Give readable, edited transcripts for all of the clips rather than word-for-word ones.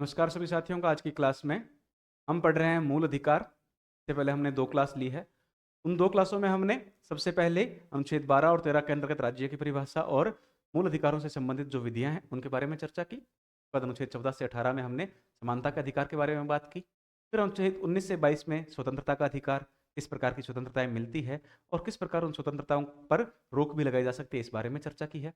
नमस्कार सभी साथियों का। आज की क्लास में हम पढ़ रहे हैं मूल अधिकार। इससे पहले हमने 2 क्लास ली है। उन 2 क्लासों में हमने सबसे पहले अनुच्छेद 12 और 13 के अंतर्गत राज्य की परिभाषा और मूल अधिकारों से संबंधित जो विधियां हैं उनके बारे में चर्चा की। उसके बाद अनुच्छेद 14 से 18 में हमने समानता के अधिकार के बारे में बात की। फिर अनुच्छेद 19 से 22 में स्वतंत्रता का अधिकार, किस प्रकार की स्वतंत्रताएं मिलती है और किस प्रकार उन स्वतंत्रताओं पर रोक भी लगाई जा सकती है, इस बारे में चर्चा की है।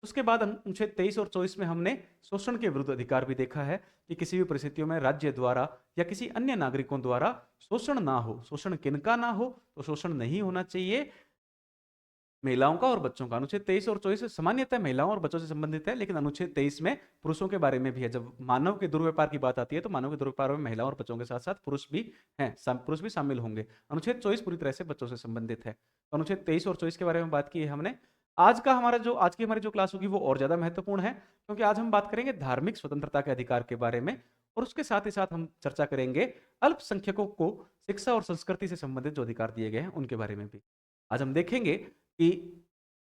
उसके बाद अनुच्छेद 23 और 24 में हमने शोषण के विरुद्ध अधिकार भी देखा है कि किसी भी परिस्थितियों में राज्य द्वारा या किसी अन्य नागरिकों द्वारा शोषण ना हो। शोषण किनका ना हो, तो शोषण नहीं होना चाहिए महिलाओं का और बच्चों का। अनुच्छेद 23 और 24 सामान्यतः महिलाओं और बच्चों से संबंधित है, लेकिन अनुच्छेद 23 में पुरुषों के बारे में भी है। जब मानव के दुर्व्यापार की बात आती है तो मानव के दुर्व्यापार में महिलाओं और बच्चों के साथ साथ पुरुष भी हैं, पुरुष भी शामिल होंगे। अनुच्छेद 24 पूरी तरह से बच्चों से संबंधित है। तो अनुच्छेद 23 और 24 के बारे में बात की है हमने। आज की हमारी जो क्लास होगी वो और ज्यादा महत्वपूर्ण है, क्योंकि आज हम बात करेंगे धार्मिक स्वतंत्रता के अधिकार के बारे में, और उसके साथ ही साथ हम चर्चा करेंगे अल्पसंख्यकों को शिक्षा और संस्कृति से संबंधित जो अधिकार दिए गए हैं उनके बारे में भी। आज हम देखेंगे कि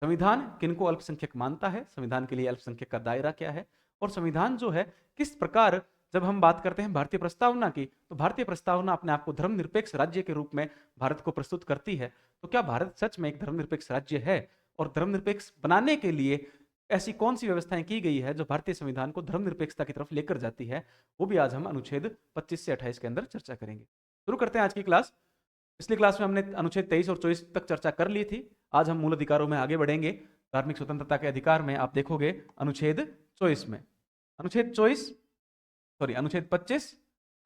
संविधान किनको अल्पसंख्यक मानता है, संविधान के लिए अल्पसंख्यक का दायरा क्या है, और संविधान जो है किस प्रकार, जब हम बात करते हैं भारतीय प्रस्तावना की, तो भारतीय प्रस्तावना अपने आप को धर्मनिरपेक्ष राज्य के रूप में भारत को प्रस्तुत करती है। तो क्या भारत सच में एक धर्मनिरपेक्ष राज्य है, और धर्मनिरपेक्ष बनाने के लिए ऐसी कौन सी व्यवस्थाएं की गई है जो भारतीय संविधान को धर्मनिरपेक्षता की तरफ लेकर जाती है, वो भी आज हम अनुच्छेद 25 से 28 के अंदर चर्चा करेंगे। शुरू करते हैं आज की क्लास। पिछली क्लास में हमने अनुच्छेद 23 और 24 तक चर्चा कर ली थी। आज हम मूल अधिकारों में आगे बढ़ेंगे। धार्मिक स्वतंत्रता के अधिकार में आप देखोगे अनुच्छेद 24 में, अनुच्छेद 24 सॉरी अनुच्छेद 25,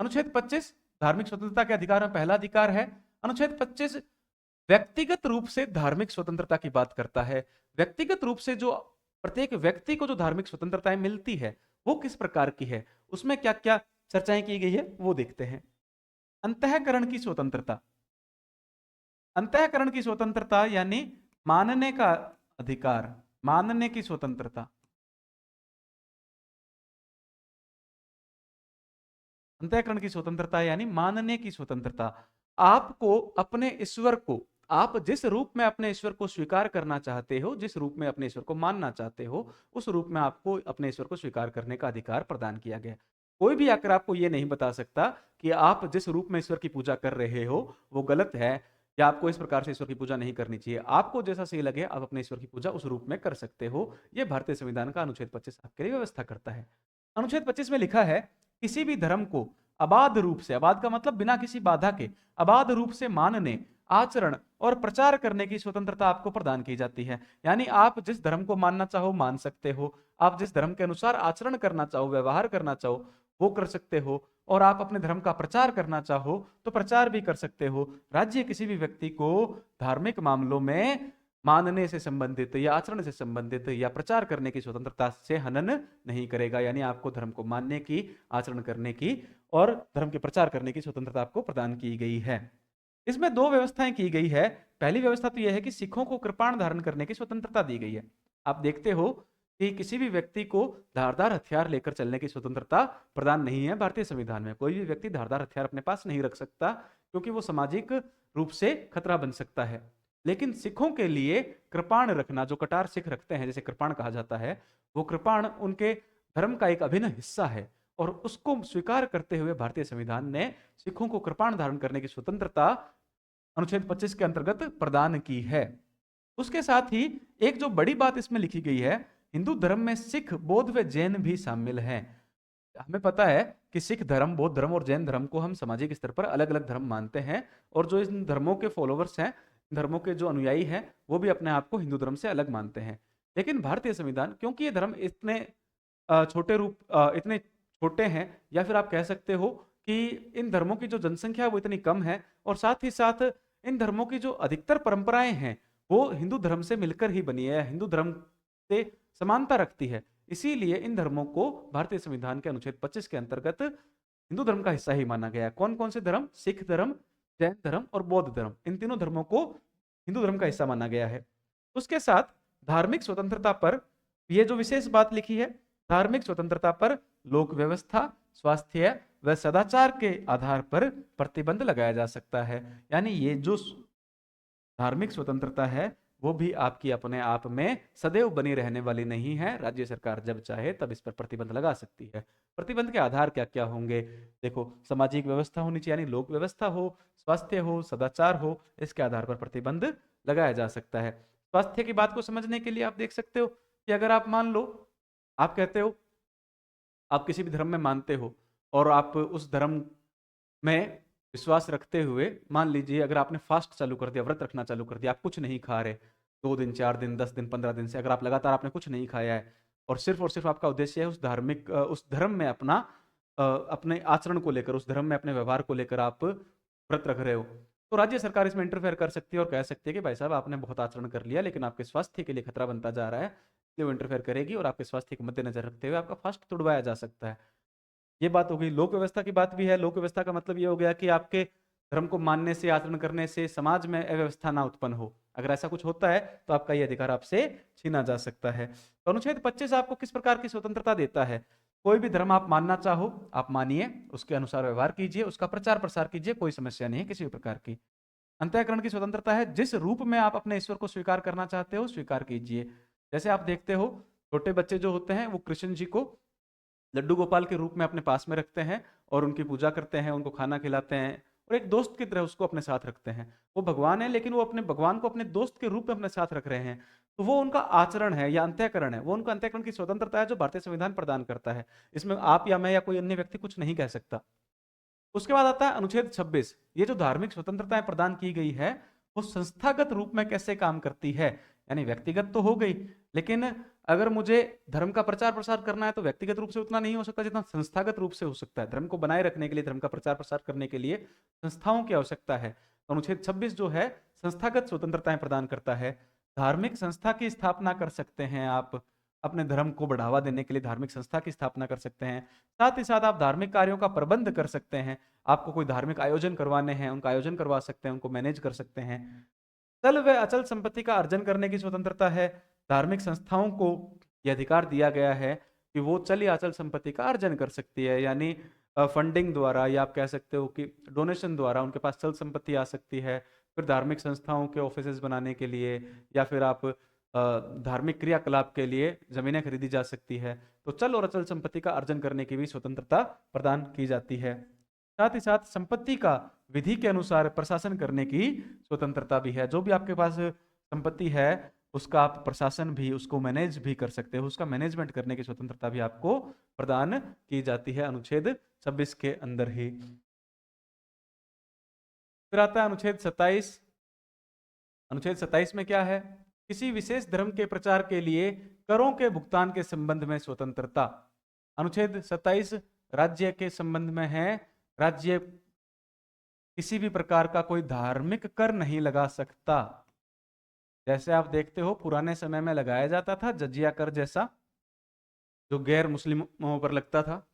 अनुच्छेद 25 धार्मिक स्वतंत्रता के अधिकार में पहला अधिकार है। अनुच्छेद 25 व्यक्तिगत रूप से धार्मिक स्वतंत्रता की बात करता है। व्यक्तिगत रूप से जो प्रत्येक व्यक्ति को जो धार्मिक स्वतंत्रताएं मिलती है वो किस प्रकार की है, उसमें क्या क्या चर्चाएं की गई है वो देखते हैं। अंतःकरण की स्वतंत्रता, अंतःकरण की स्वतंत्रता यानी मानने का अधिकार, मानने की स्वतंत्रता। अंतःकरण की स्वतंत्रता यानी मानने की स्वतंत्रता। आपको अपने ईश्वर को, आप जिस रूप में अपने ईश्वर को स्वीकार करना चाहते हो, जिस रूप में अपने ईश्वर को मानना चाहते हो, उस रूप में आपको अपने ईश्वर को स्वीकार करने का अधिकार प्रदान किया गया। कोई भी आकर आपको यह नहीं बता सकता कि आप जिस रूप में ईश्वर की पूजा कर रहे हो वो गलत है, या आपको इस प्रकार से ईश्वर की पूजा नहीं करनी चाहिए। आपको जैसा सही लगे आप अपने ईश्वर की पूजा उस रूप में कर सकते हो। यह भारतीय संविधान का अनुच्छेद 25 आपके लिए व्यवस्था करता है। अनुच्छेद 25 में लिखा है, किसी भी धर्म को अबाध रूप से, अबाध का मतलब बिना किसी बाधा के, अबाध रूप से मानने, आचरण और प्रचार करने की स्वतंत्रता आपको प्रदान की जाती है। यानी आप जिस धर्म को मानना चाहो मान सकते हो, आप जिस धर्म के अनुसार आचरण करना चाहो, व्यवहार करना चाहो वो कर सकते हो, और आप अपने धर्म का प्रचार करना चाहो तो प्रचार भी कर सकते हो। राज्य किसी भी व्यक्ति को धार्मिक मामलों में मानने से संबंधित या आचरण से संबंधित या प्रचार करने की स्वतंत्रता से हनन नहीं करेगा। यानी आपको धर्म को मानने की, आचरण करने की और धर्म के प्रचार करने की स्वतंत्रता आपको प्रदान की गई है। इसमें 2 व्यवस्थाएं की गई है। पहली व्यवस्था तो यह है कि सिखों को कृपाण धारण करने की स्वतंत्रता दी गई है। आप देखते हो कि किसी भी व्यक्ति को धारदार हथियार लेकर चलने की स्वतंत्रता प्रदान नहीं है भारतीय संविधान में। कोई भी व्यक्ति धारदार हथियार अपने पास नहीं रख सकता, क्योंकि वो सामाजिक रूप से खतरा बन सकता है। लेकिन सिखों के लिए कृपाण रखना, जो कटार सिख रखते हैं, जैसे कृपाण कहा जाता है, वो कृपाण उनके धर्म का एक अभिन्न हिस्सा है, और उसको स्वीकार करते हुए भारतीय संविधान ने सिखों को कृपाण धारण करने की स्वतंत्रता अनुच्छेद 25 के अंतर्गत प्रदान की है। उसके साथ ही एक जो बड़ी बात इसमें लिखी गई है, हिंदू धर्म में सिख, बौद्ध व जैन भी शामिल हैं। हमें पता है कि सिख धर्म, बौद्ध धर्म और जैन धर्म को हम सामाजिक स्तर पर अलग अलग धर्म मानते हैं, और जो इन धर्मों के फॉलोवर्स हैं, धर्मों के जो अनुयायी हैं, वो भी अपने आप को हिंदू धर्म से अलग मानते हैं। लेकिन भारतीय संविधान, क्योंकि ये धर्म इतने इतने छोटे हैं, या फिर आप कह सकते हो कि इन धर्मों की जो जनसंख्या है वो इतनी कम है, और साथ ही साथ इन धर्मों की जो अधिकतर परंपराएं हैं वो हिंदू धर्म से मिलकर ही बनी है, हिंदू धर्म से समानता रखती है। इसीलिए इन धर्मों को भारतीय संविधान के अनुच्छेद 25 के अंतर्गत हिंदू धर्म का हिस्सा ही माना गया है। कौन कौन से धर्म? सिख धर्म, जैन धर्म और बौद्ध धर्म, इन तीनों धर्मों को हिंदू धर्म का हिस्सा माना गया है। उसके साथ धार्मिक स्वतंत्रता पर यह जो विशेष बात लिखी है, धार्मिक स्वतंत्रता पर लोक व्यवस्था, स्वास्थ्य व सदाचार के आधार पर प्रतिबंध लगाया जा सकता है। यानी ये जो धार्मिक स्वतंत्रता है वो भी आपकी अपने आप में सदैव बनी रहने वाली नहीं है। राज्य सरकार जब चाहे तब इस पर प्रतिबंध लगा सकती है। प्रतिबंध के आधार क्या-क्या होंगे? देखो, सामाजिक व्यवस्था होनी चाहिए, यानी लोक व्यवस्था हो, स्वास्थ्य हो, सदाचार हो, इसके आधार पर प्रतिबंध लगाया जा सकता है। स्वास्थ्य की बात को समझने के लिए आप देख सकते हो कि अगर आप मान लो, आप कहते हो, आप किसी भी धर्म में मानते हो और आप उस धर्म में विश्वास रखते हुए, मान लीजिए अगर आपने फास्ट चालू कर दिया, व्रत रखना चालू कर दिया, आप कुछ नहीं खा रहे, 2 दिन, 4 दिन, 10 दिन, 15 दिन से अगर आप लगातार आपने कुछ नहीं खाया है और सिर्फ आपका उद्देश्य है उस धर्म में अपने आचरण को लेकर, उस धर्म में अपने व्यवहार को लेकर आप व्रत रख रहे हो, तो राज्य सरकार इसमें इंटरफेयर कर सकती है और कह सकती है कि भाई साहब, आपने बहुत आचरण कर लिया, लेकिन आपके स्वास्थ्य के लिए खतरा बनता जा रहा है, इसलिए वो इंटरफेयर करेगी और आपके स्वास्थ्य को मद्देनजर रखते हुए आपका फास्ट तुड़वाया जा सकता है। ये बात हो गई। लोक व्यवस्था की बात भी है। लोक व्यवस्था का मतलब ये हो गया कि आपके धर्म को मानने से, आचरण करने से समाज में अव्यवस्था ना उत्पन्न हो। अगर ऐसा कुछ होता है तो आपका ये अधिकार आपसे छीना जा सकता है। तो अनुच्छेद 25 आपको किस प्रकार की स्वतंत्रता देता है? कोई भी धर्म आप मानना चाहो, आप मानिए, उसके अनुसार व्यवहार कीजिए, उसका प्रचार प्रसार कीजिए, कोई समस्या नहीं है किसी भी प्रकार की। अंतःकरण की स्वतंत्रता है, जिस रूप में आप अपने ईश्वर को स्वीकार करना चाहते हो, स्वीकार कीजिए। जैसे आप देखते हो, छोटे बच्चे जो होते हैं वो कृष्ण जी को लड्डू गोपाल के रूप में अपने पास में रखते हैं और उनकी पूजा करते हैं, उनको खाना खिलाते हैं और एक दोस्त की तरह उसको अपने साथ रखते हैं। वो भगवान है, लेकिन वो अपने भगवान को अपने दोस्त के रूप में अपने साथ रख रहे हैं। तो वो उनका आचरण है या अंतःकरण है, वो उनका अंतःकरण की स्वतंत्रता है जो भारतीय संविधान प्रदान करता है। इसमें आप या मैं या कोई अन्य व्यक्ति कुछ नहीं कह सकता। उसके बाद आता है अनुच्छेद 26। ये जो धार्मिक स्वतंत्रताएं प्रदान की गई है, वो संस्थागत रूप में कैसे काम करती है? यानी व्यक्तिगत तो हो गई, लेकिन अगर मुझे धर्म का प्रचार प्रसार करना है तो व्यक्तिगत रूप से उतना नहीं हो सकता जितना संस्थागत रूप से हो सकता है। धर्म को बनाए रखने के लिए, धर्म का प्रचार प्रसार करने के लिए संस्थाओं की आवश्यकता है। तो अनुच्छेद 26 जो है, संस्थागत स्वतंत्रताएं प्रदान करता है। धार्मिक संस्था की स्थापना कर सकते हैं आप, अपने धर्म को बढ़ावा देने के लिए धार्मिक संस्था की स्थापना कर सकते हैं। साथ ही साथ आप धार्मिक कार्यों का प्रबंध कर सकते हैं। आपको कोई धार्मिक आयोजन करवाने हैं, उनका आयोजन करवा सकते हैं, उनको मैनेज कर सकते हैं। चल व अचल संपत्ति का अर्जन करने की स्वतंत्रता है। धार्मिक संस्थाओं को यह अधिकार दिया गया है कि वो चल या अचल संपत्ति का अर्जन कर सकती है, यानी फंडिंग द्वारा, या आप कह सकते हो कि डोनेशन द्वारा उनके पास चल संपत्ति आ सकती है। फिर धार्मिक संस्थाओं के ऑफिसेज बनाने के लिए, या फिर आप धार्मिक क्रियाकलाप के लिए जमीनें खरीदी जा सकती है। तो चल और अचल संपत्ति का अर्जन करने की भी स्वतंत्रता प्रदान की जाती है। साथ ही साथ संपत्ति का विधि के अनुसार प्रशासन करने की स्वतंत्रता भी है। जो भी आपके पास संपत्ति है, उसका आप प्रशासन भी, उसको मैनेज भी कर सकते हो, उसका मैनेजमेंट करने की स्वतंत्रता भी आपको प्रदान की जाती है अनुच्छेद 26 के अंदर ही। फिर आता है अनुच्छेद 27। अनुच्छेद 27 में क्या है? किसी विशेष धर्म के प्रचार के लिए करों के भुगतान के संबंध में स्वतंत्रता। अनुच्छेद 27 राज्य के संबंध में है। राज्य किसी भी प्रकार का कोई धार्मिक कर नहीं लगा सकता। जैसे आप देखते हो, पुराने समय में लगाया जाता था जजिया कर जैसा, जो गैर मुस्लिमों पर लगता था,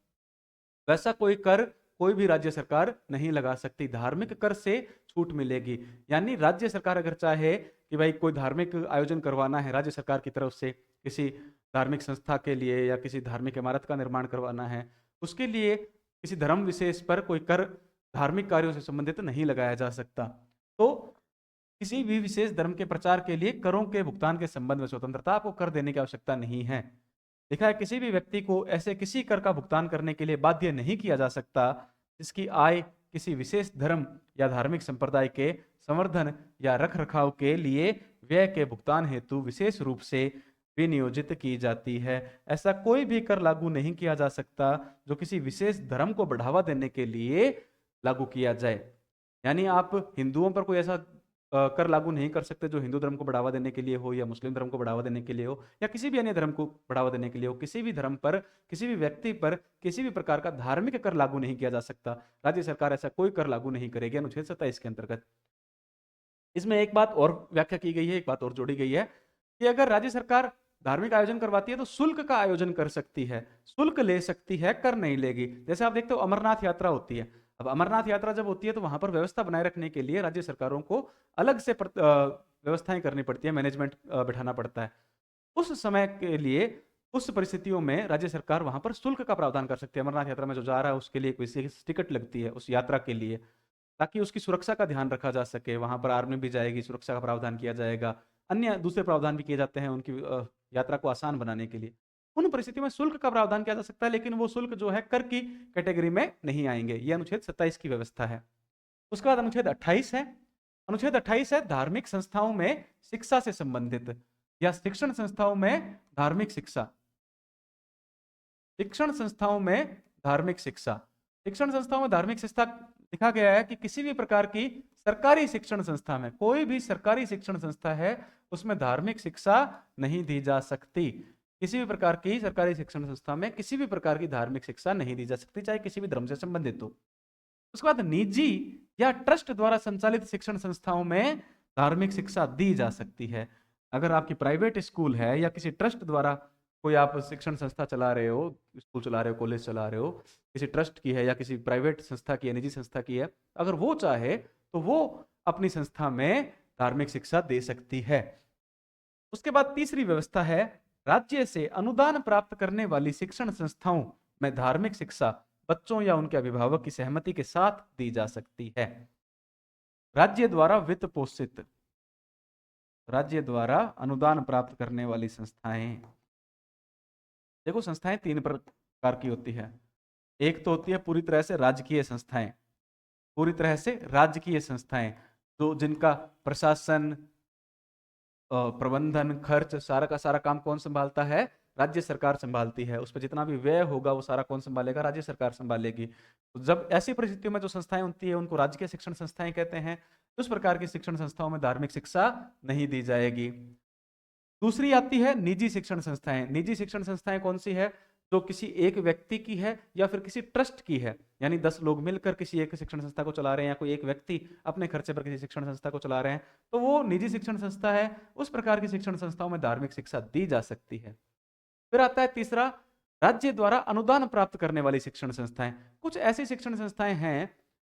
वैसा कोई कर कोई भी राज्य सरकार नहीं लगा सकती। धार्मिक कर से छूट मिलेगी। यानी राज्य सरकार अगर चाहे कि भाई कोई धार्मिक आयोजन करवाना है राज्य सरकार की तरफ से, किसी धार्मिक संस्था के लिए या किसी धार्मिक इमारत का निर्माण करवाना है, उसके लिए किसी धर्म विशेष पर कोई कर धार्मिक कार्यों से संबंधित नहीं लगाया जा सकता। तो किसी भी विशेष धर्म के प्रचार के लिए करों के भुगतान के संबंध में स्वतंत्रता, आपको कर देने की आवश्यकता नहीं है। लिखा है, किसी भी व्यक्ति को ऐसे किसी कर का भुगतान करने के लिए बाध्य नहीं किया जा सकता जिसकी आय किसी विशेष धर्म या धार्मिक संप्रदाय के संवर्धन या रख रखाव के लिए व्यय के भुगतान हेतु विशेष रूप से विनियोजित की जाती है। ऐसा कोई भी कर लागू नहीं किया जा सकता जो किसी विशेष धर्म को बढ़ावा देने के लिए लागू किया जाए। यानी आप हिंदुओं पर कोई ऐसा कर लागू नहीं कर सकते जो हिंदू धर्म को बढ़ावा देने के लिए हो, या मुस्लिम धर्म को बढ़ावा देने के लिए हो, या किसी भी अन्य धर्म को बढ़ावा देने के लिए हो। किसी भी धर्म पर, किसी भी व्यक्ति पर किसी भी प्रकार का धार्मिक कर लागू नहीं किया जा सकता। राज्य सरकार ऐसा कोई कर लागू नहीं करेगी अनुच्छेद 27 के अंतर्गत। इसमें एक बात और व्याख्या की गई है, एक बात और जोड़ी गई है कि अगर राज्य सरकार धार्मिक आयोजन करवाती है तो शुल्क का आयोजन कर सकती है, शुल्क ले सकती है, कर नहीं लेगी। जैसे आप देखते हो अमरनाथ यात्रा होती है। अब अमरनाथ यात्रा जब होती है तो वहां पर व्यवस्था बनाए रखने के लिए राज्य सरकारों को अलग से व्यवस्थाएं करनी पड़ती है, मैनेजमेंट बिठाना पड़ता है। उस समय के लिए, उस परिस्थितियों में राज्य सरकार वहां पर शुल्क का प्रावधान कर सकती है। अमरनाथ यात्रा में जो जा रहा है उसके लिए कोई टिकट लगती है उस यात्रा के लिए, ताकि उसकी सुरक्षा का ध्यान रखा जा सके। वहां पर आर्मी भी जाएगी, सुरक्षा का प्रावधान किया जाएगा। अन्य दूसरे प्रावधान भी किए जाते हैं उनकी यात्रा को आसान बनाने के लिए। उन परिस्थितियों में शुल्क का प्रावधान किया जा सकता है, लेकिन वो शुल्क जो है कर की कैटेगरी में नहीं आएंगे। ये अनुच्छेद 27 की व्यवस्था है। उसके बाद अनुच्छेद 28 है। अनुच्छेद 28 है धार्मिक संस्थाओं में शिक्षा से संबंधित या शिक्षण संस्थाओं में धार्मिक शिक्षा। शिक्षण संस्थाओं में धार्मिक शिक्षा, शिक्षण संस्थाओं में धार्मिक शिक्षा लिखा गया है कि किसी भी प्रकार की सरकारी शिक्षण संस्था में, कोई भी सरकारी शिक्षण संस्था है उसमें धार्मिक शिक्षा नहीं दी जा सकती। किसी भी प्रकार की सरकारी शिक्षण संस्था में किसी भी प्रकार की धार्मिक शिक्षा नहीं दी जा सकती, चाहे किसी भी धर्म से संबंधित हो। उसके बाद निजी या ट्रस्ट द्वारा संचालित शिक्षण संस्थाओं में धार्मिक शिक्षा दी जा सकती है। अगर आपकी प्राइवेट स्कूल है या किसी ट्रस्ट द्वारा कोई आप शिक्षण संस्था चला रहे हो, स्कूल चला रहे हो, कॉलेज चला रहे हो, किसी ट्रस्ट की है या किसी प्राइवेट संस्था की है, निजी संस्था की है, अगर वो चाहे तो वो अपनी संस्था में धार्मिक शिक्षा दे सकती है। उसके बाद तीसरी व्यवस्था है राज्य से अनुदान प्राप्त करने वाली शिक्षण संस्थाओं में धार्मिक शिक्षा बच्चों या उनके अभिभावक की सहमति के साथ दी जा सकती है। राज्य द्वारा वित्त पोषित, राज्य द्वारा अनुदान प्राप्त करने वाली संस्थाएं, देखो संस्थाएं तीन प्रकार की होती है। एक तो होती है पूरी तरह से राजकीय संस्थाएं, पूरी तरह से राजकीय संस्थाएं जो जिनका प्रशासन, प्रबंधन, खर्च, सारा का सारा काम कौन संभालता है? राज्य सरकार संभालती है। उस पर जितना भी व्यय होगा वो सारा कौन संभालेगा? राज्य सरकार संभालेगी। तो जब ऐसी परिस्थितियों में जो संस्थाएं होती है उनको राजकीय शिक्षण संस्थाएं कहते हैं। उस प्रकार की शिक्षण संस्थाओं में धार्मिक शिक्षा नहीं दी जाएगी। दूसरी आती है निजी शिक्षण संस्थाएं। निजी शिक्षण संस्थाएं कौन सी है? जो किसी एक व्यक्ति की है या फिर किसी ट्रस्ट की है, यानी 10 लोग मिलकर किसी एक शिक्षण संस्था को चला रहे हैं या कोई एक व्यक्ति अपने खर्चे पर किसी शिक्षण संस्था को चला रहे हैं, तो वो निजी शिक्षण संस्था है। उस प्रकार की शिक्षण संस्थाओं में धार्मिक शिक्षा दी जा सकती है। फिर आता है तीसरा, राज्य द्वारा अनुदान प्राप्त करने वाली शिक्षण संस्थाएं। कुछ ऐसी शिक्षण संस्थाएं हैं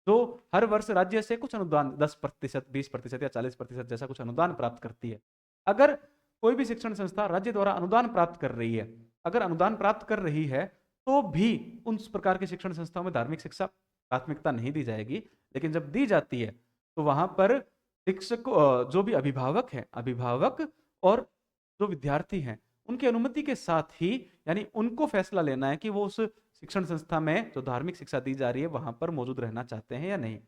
जो हर वर्ष राज्य से कुछ अनुदान 10%, 20% या 40% जैसा कुछ अनुदान प्राप्त करती है। अगर कोई भी शिक्षण संस्था राज्य द्वारा अनुदान प्राप्त कर रही है, अगर अनुदान प्राप्त कर रही है तो भी उन प्रकार की शिक्षण संस्थाओं में धार्मिक शिक्षा प्राथमिकता नहीं दी जाएगी। लेकिन जब दी जाती है तो वहां पर शिक्षक, जो भी अभिभावक है, अभिभावक और जो विद्यार्थी हैं उनकी अनुमति के साथ ही, यानी उनको फैसला लेना है कि वो उस शिक्षण संस्था में जो धार्मिक शिक्षा दी जा रही है वहां पर मौजूद रहना चाहते हैं या नहीं।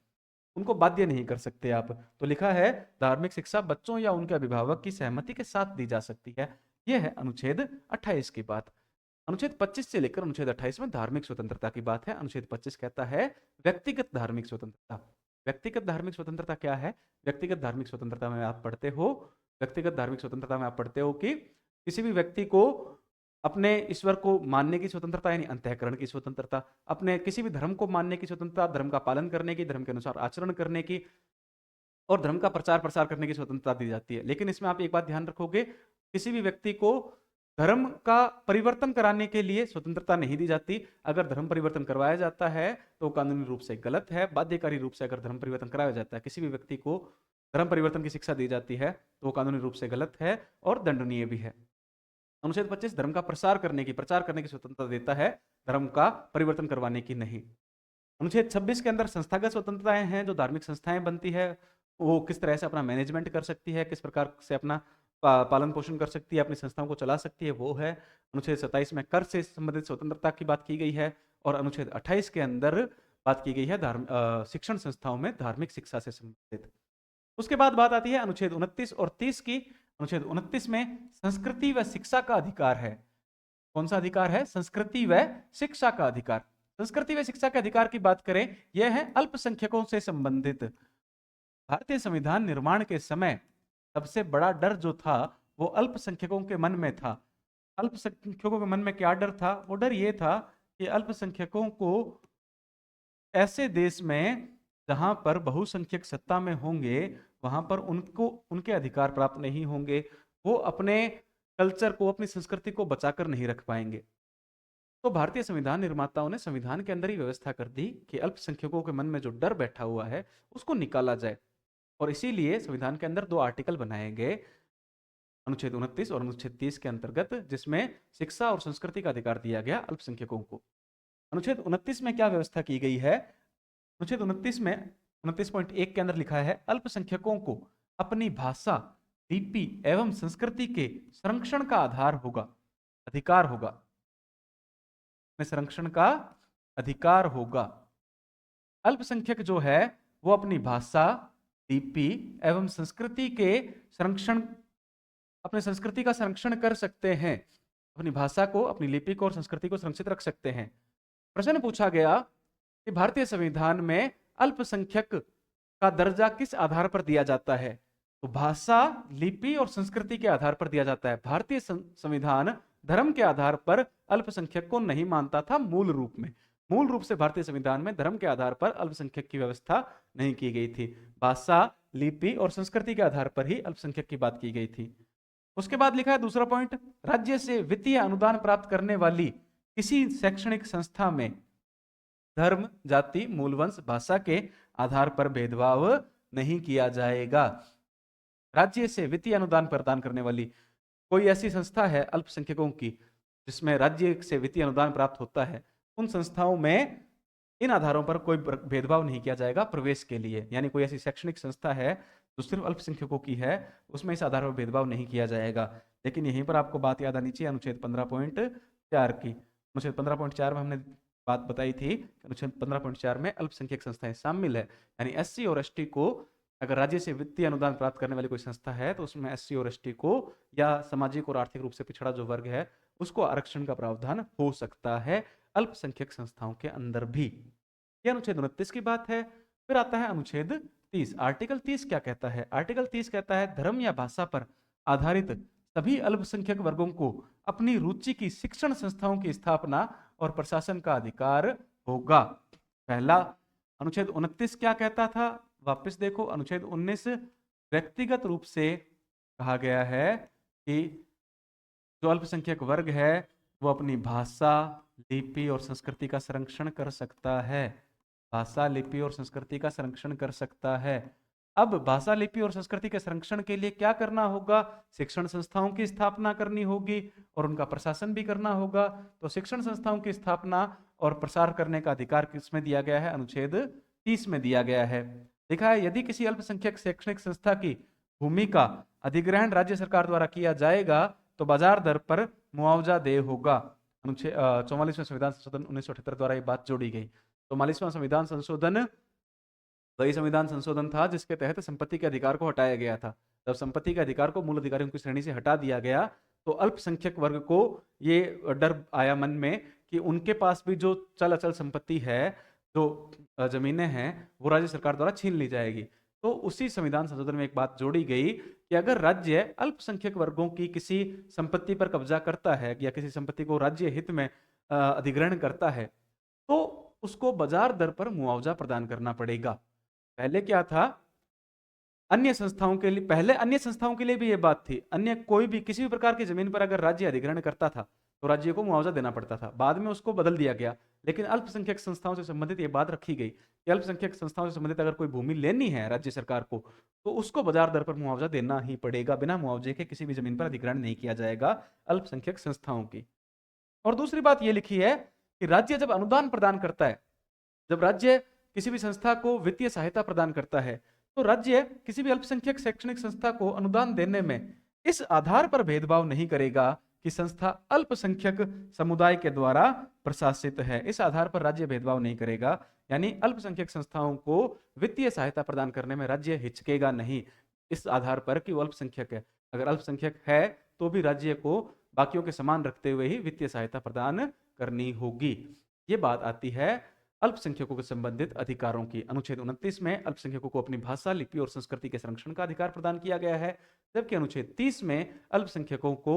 उनको बाध्य नहीं कर सकते आप। तो लिखा है धार्मिक शिक्षा बच्चों या उनके अभिभावक की सहमति के साथ दी जा सकती है। यह है अनुच्छेद 28 की बात। अनुच्छेद 25 से लेकर अनुच्छेद 28 में धार्मिक स्वतंत्रता की बात है। अनुच्छेद 25 कहता है व्यक्तिगत धार्मिक स्वतंत्रता। व्यक्तिगत धार्मिक स्वतंत्रता क्या है? व्यक्तिगत धार्मिक स्वतंत्रता में आप पढ़ते हो, व्यक्तिगत धार्मिक स्वतंत्रता में आप पढ़ते हो कि किसी भी व्यक्ति को अपने ईश्वर को मानने की स्वतंत्रता, यानी अंतःकरण की स्वतंत्रता, अपने किसी भी धर्म को मानने की स्वतंत्रता, धर्म का पालन करने की, धर्म के अनुसार आचरण करने की और धर्म का प्रचार प्रसार करने की स्वतंत्रता दी जाती है। लेकिन इसमें आप एक बात ध्यान रखोगे, किसी भी व्यक्ति को धर्म का परिवर्तन कराने के लिए स्वतंत्रता नहीं दी जाती। अगर धर्म परिवर्तन करवाया जाता है तो कानूनी रूप से गलत है। बाध्यकारी रूप से अगर धर्म परिवर्तन कराया जाता है, किसी भी व्यक्ति को धर्म परिवर्तन की शिक्षा दी जाती है तो वो कानूनी रूप से गलत है और दंडनीय भी है। अनुच्छेद 25 धर्म का प्रसार करने की, प्रचार करने की स्वतंत्रता देता है, धर्म का परिवर्तन करवाने की नहीं। अनुच्छेद 26 के अंदर संस्थागत स्वतंत्रताएं हैं। जो धार्मिक संस्थाएं बनती है वो किस तरह से अपना मैनेजमेंट कर सकती है, किस प्रकार से अपना पालन पोषण कर सकती है, अपनी संस्थाओं को चला सकती है, वो है। अनुच्छेद 27 में कर से संबंधित स्वतंत्रता की बात की गई है और अनुच्छेद 28 के अंदर बात की गई है शिक्षण संस्थाओं में धार्मिक शिक्षा से संबंधित। उसके बाद बात आती है अनुच्छेद 29 और 30 की। अनुच्छेद 29 में संस्कृति व शिक्षा का अधिकार है। कौन सा अधिकार है? संस्कृति व शिक्षा का अधिकार। संस्कृति व शिक्षा के अधिकार की बात करें, यह है अल्पसंख्यकों से संबंधित। भारतीय संविधान निर्माण के समय सबसे बड़ा डर जो था वो अल्पसंख्यकों के मन में था। अल्पसंख्यकों के मन में क्या डर था? वो डर ये था कि अल्पसंख्यकों को ऐसे देश में जहां पर बहुसंख्यक सत्ता में होंगे वहां पर उनको उनके अधिकार प्राप्त नहीं होंगे, वो अपने कल्चर को, अपनी संस्कृति को बचाकर नहीं रख पाएंगे। तो भारतीय संविधान निर्माताओं ने संविधान के अंदर ही व्यवस्था कर दी कि अल्पसंख्यकों के मन में जो डर बैठा हुआ है उसको निकाला जाए। और इसीलिए संविधान के अंदर 2 आर्टिकल बनाए गए, अनुच्छेद 29 और अनुच्छेद 30 के अंतर्गत, जिसमें शिक्षा और संस्कृति का अधिकार दिया गया अल्पसंख्यकों को। अनुच्छेद 29 में क्या व्यवस्था की गई है? अनुच्छेद 29 में 29.1 के अंदर लिखा है अल्पसंख्यकों को अपनी भाषा, लिपि एवं संस्कृति के संरक्षण का आधार होगा, अधिकार होगा, में संरक्षण का अधिकार होगा। अल्पसंख्यक जो है वो अपनी भाषा, लिपि एवं संस्कृति के संरक्षण, अपने संस्कृति का संरक्षण कर सकते हैं, अपनी भाषा को, अपनी लिपि को और संस्कृति को संरक्षित रख सकते हैं। प्रश्न पूछा गया कि भारतीय संविधान में अल्पसंख्यक का दर्जा किस आधार पर दिया जाता है? तो भाषा, लिपि और संस्कृति के आधार पर दिया जाता है। भारतीय संविधान धर्म के आधार पर अल्पसंख्यक को नहीं मानता था। मूल रूप से भारतीय संविधान में धर्म के आधार पर अल्पसंख्यक की व्यवस्था नहीं की गई थी। भाषा, लिपि और संस्कृति के आधार पर ही अल्पसंख्यक की बात की गई थी। उसके बाद लिखा है दूसरा पॉइंट, राज्य से वित्तीय अनुदान प्राप्त करने वाली किसी शैक्षणिक संस्था में धर्म, जाति, मूलवंश, भाषा के आधार पर भेदभाव नहीं किया जाएगा। राज्य से वित्तीय अनुदान प्रदान करने वाली कोई ऐसी संस्था है अल्पसंख्यकों की जिसमें राज्य से वित्तीय अनुदान प्राप्त होता है, उन संस्थाओं में इन आधारों पर कोई भेदभाव नहीं किया जाएगा प्रवेश के लिए। यानी कोई ऐसी शैक्षणिक संस्था है जो सिर्फ अल्पसंख्यकों की है, उसमें इस आधार पर भेदभाव नहीं किया जाएगा। लेकिन यहीं पर आपको बात याद आनी चाहिए अनुच्छेद 15.4 की। अनुच्छेद 15.4 में हमने बात बताई थी, अनुच्छेद 15.4 में अल्पसंख्यक संस्थाएं शामिल है। यानी एससी और एसटी को, अगर राज्य से वित्तीय अनुदान प्राप्त करने वाली कोई संस्था है तो उसमें एससी और एसटी को या सामाजिक और आर्थिक रूप से पिछड़ा जो वर्ग है उसको आरक्षण का प्रावधान हो सकता है अल्पसंख्यक संस्थाओं के अंदर भी। यह अनुच्छेद 29 की बात है। फिर आता है अनुच्छेद 30। आर्टिकल 30 क्या कहता है? आर्टिकल 30 कहता है धर्म या भाषा पर आधारित सभी अल्पसंख्यक वर्गों को अपनी रुचि की शिक्षण संस्थाओं की स्थापना और प्रशासन का अधिकार होगा। पहला अनुच्छेद 29 क्या कहता था? वापस देखो, अनुच्छेद 19 व्यक्तिगत रूप से कहा गया है कि जो अल्पसंख्यक वर्ग है वो अपनी भाषा, लिपि और संस्कृति का संरक्षण कर सकता है। भाषा, लिपि और संस्कृति का संरक्षण कर सकता है। अब भाषा, लिपि और संस्कृति के संरक्षण के लिए क्या करना होगा? शिक्षण संस्थाओं की स्थापना करनी होगी और उनका प्रशासन भी करना होगा। तो शिक्षण संस्थाओं की स्थापना और प्रसार करने का अधिकार किसमें दिया गया है? अनुच्छेद 30 में दिया गया है। लिखा है यदि किसी अल्पसंख्यक शैक्षणिक संस्था की भूमि का अधिग्रहण राज्य सरकार द्वारा किया जाएगा तो बाजार दर पर मुआवजा देय होगा। अनुच्छेद 44वें संविधान संशोधन 1978 द्वारा ये बात जोड़ी गई। 44वां संविधान संशोधन वही संविधान संशोधन था जिसके तहत संपत्ति के अधिकार को हटाया गया था। जब संपत्ति के अधिकार को मूल अधिकारियों की श्रेणी से हटा दिया गया तो अल्पसंख्यक वर्ग को ये डर आया मन में कि उनके पास भी जो चल अचल संपत्ति है, जो जमीनें हैं, वो राज्य सरकार द्वारा छीन ली जाएगी। तो उसी संविधान संशोधन में एक बात जोड़ी गई कि अगर राज्य अल्पसंख्यक वर्गों की किसी संपत्ति पर कब्जा करता है या किसी संपत्ति को राज्य हित में अधिग्रहण करता है तो उसको बाजार दर पर मुआवजा प्रदान करना पड़ेगा। पहले क्या था? अन्य संस्थाओं के लिए, पहले अन्य संस्थाओं के लिए भी ये बात थी। अन्य कोई भी किसी भी प्रकार की जमीन पर अगर राज्य अधिग्रहण करता था तो राज्य को मुआवजा देना पड़ता था। बाद में उसको बदल दिया गया, लेकिन अल्पसंख्यक संस्थाओं से संबंधित ये बात रखी गई कि अल्पसंख्यक संस्थाओं से संबंधित अगर कोई भूमि लेनी है राज्य सरकार को तो उसको बाजार दर पर मुआवजा देना ही पड़ेगा। बिना मुआवजे के किसी भी जमीन पर अधिग्रहण नहीं किया जाएगा अल्पसंख्यक संस्थाओं की। और दूसरी बात ये लिखी है कि राज्य जब अनुदान प्रदान करता है, जब राज्य किसी भी संस्था को वित्तीय सहायता प्रदान करता है तो राज्य किसी भी अल्पसंख्यक शैक्षणिक संस्था को अनुदान देने में इस आधार पर भेदभाव नहीं करेगा कि संस्था अल्पसंख्यक समुदाय के द्वारा प्रशासित है। इस आधार पर राज्य भेदभाव नहीं करेगा। यानी अल्पसंख्यक संस्थाओं को वित्तीय सहायता प्रदान करने में राज्य हिचकेगा नहीं इस आधार पर कि वो अल्पसंख्यक है। अगर अल्पसंख्यक है तो भी राज्य को बाकियों के समान रखते हुए ही वित्तीय सहायता प्रदान करनी होगी। ये बात आती है अल्पसंख्यकों के संबंधित अधिकारों की। अनुच्छेद 29 में अल्पसंख्यकों को अपनी भाषा, लिपि और संस्कृति के संरक्षण का अधिकार प्रदान किया गया है, जबकि अनुच्छेद 30 में अल्पसंख्यकों को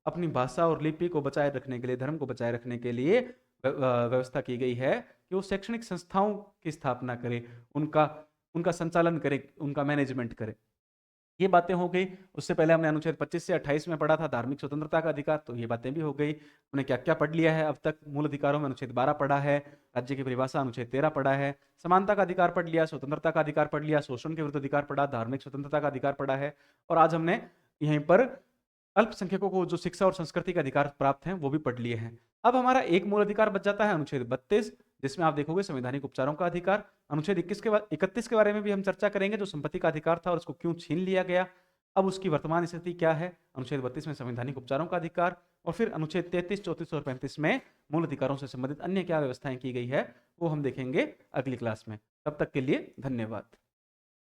अपनी भाषा और लिपि को बचाए रखने के लिए, धर्म को बचाए रखने के लिए व्यवस्था की गई है कि वो शैक्षणिक संस्थाओं की स्थापना करे, उनका संचालन करे, उनका मैनेजमेंट करे। ये बातें हो गई। उससे पहले हमने अनुच्छेद 25 से 28 में पढ़ा था धार्मिक स्वतंत्रता का अधिकार, तो ये बातें भी हो गई। हमने क्या क्या पढ़ लिया है अब तक? मूल अधिकारों में अनुच्छेद 12 पढ़ा है, राज्य की परिभाषा अनुच्छेद 13 पढ़ा है, समानता का अधिकार पढ़ लिया, स्वतंत्रता का अधिकार पढ़ लिया, शोषण के विरुद्ध अधिकार पढ़ा, धार्मिक स्वतंत्रता का अधिकार पढ़ा है, और आज हमने यहीं पर अल्पसंख्यकों को जो शिक्षा और संस्कृति के अधिकार प्राप्त हैं वो भी पढ़ लिए हैं। अब हमारा एक मूल अधिकार बच जाता है अनुच्छेद 32, जिसमें आप देखोगे संवैधानिक उपचारों का अधिकार। अनुच्छेद 31 के बारे में भी हम चर्चा करेंगे, जो संपत्ति का अधिकार था और उसको क्यों छीन लिया गया। अब उसकी वर्तमान स्थिति क्या है, अनुच्छेद 32 में संवैधानिक उपचारों का अधिकार, और फिर अनुच्छेद 33, 34 और 35 में मूल अधिकारों से संबंधित अन्य क्या व्यवस्थाएं की गई है, वो हम देखेंगे अगली क्लास में। तब तक के लिए धन्यवाद।